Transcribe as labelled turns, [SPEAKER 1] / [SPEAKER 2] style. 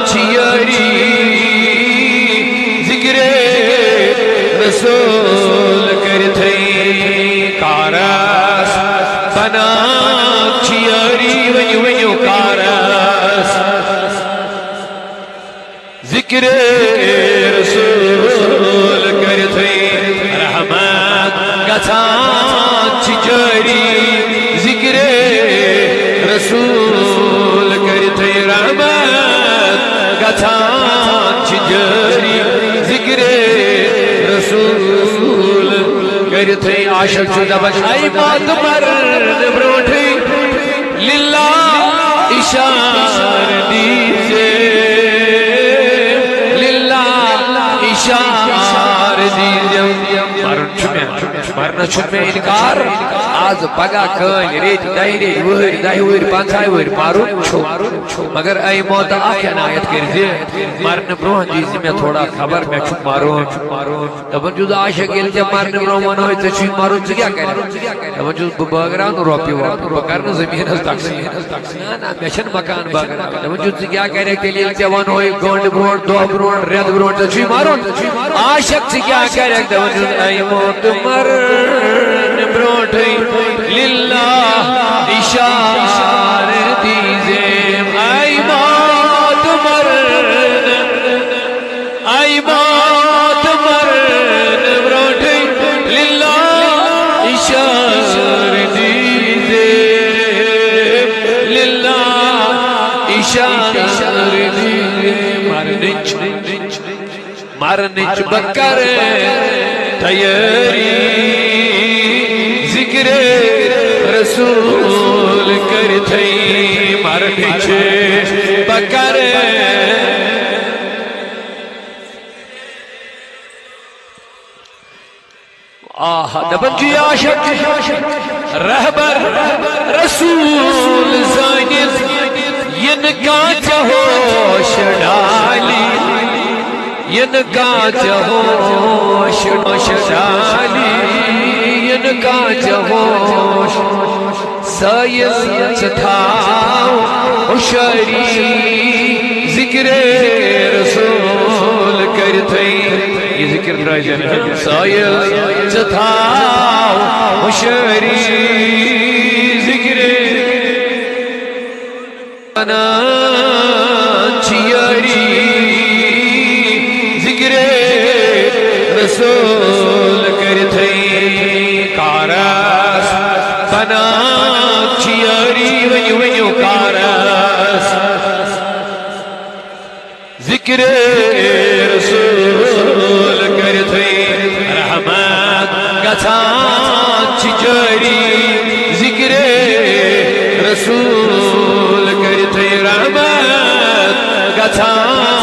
[SPEAKER 1] چیاری ذکر رسول کرتے کارس بنا چیاری ونیو کارس ذکر رسول کرتے رحمت گھان چیاری ذکر رسول کرتے رحمت گھان چیاری ذکر رسول کرتے عاشق شدہ بچائی بات مرد بروٹھی للہ اشار دیجے للہ اشار دیجے مرنا چھمیں انکار آز پگا کن ریت دائی ریت وہر دائی وہر پانسائی وہر مارون چھو مگر ای موت آکھیا نایت کر دے مرن بروہن جیزی میں تھوڑا خبر میں چھو مارون تبن جو عاشق گلتے مرن بروہن ہوئی تو چھو مارون چھو کیا کرے تبن جو باگران روپی واپی بکرن زمین از تقسیم نا میشن مکان باگران تبن جو کیا کرے گلتے وان ہوئی گونڈ بروہن دو بروہن رید بروہن تو چھو مارون عاشق سے کیا کرے تبن جو ای موت مرن بروٹھی للہ اشار دیجے ای موت مرن بروٹھی للہ اشار دیجے للہ اشار دیجے مرنچ بکر تیاری ذکر رسول کرتے مرنچ بکر دبن جی عاشق رہبر رسول زانیز ینکا چہوش ڈالی ینکا چہوش ڈالی ینکا چہوش سائز ستھاو اشاری ذکر رسول کرتے یہ ذکر راجن سائز ستھاو اشاری ذکر بنا چیاری ذکر رسول کرتے کارس بنا چیاری ونیو کارس ذکر رسول کرتے رحمت گھان چیاری ذکر رسول کرتے رحمت گھان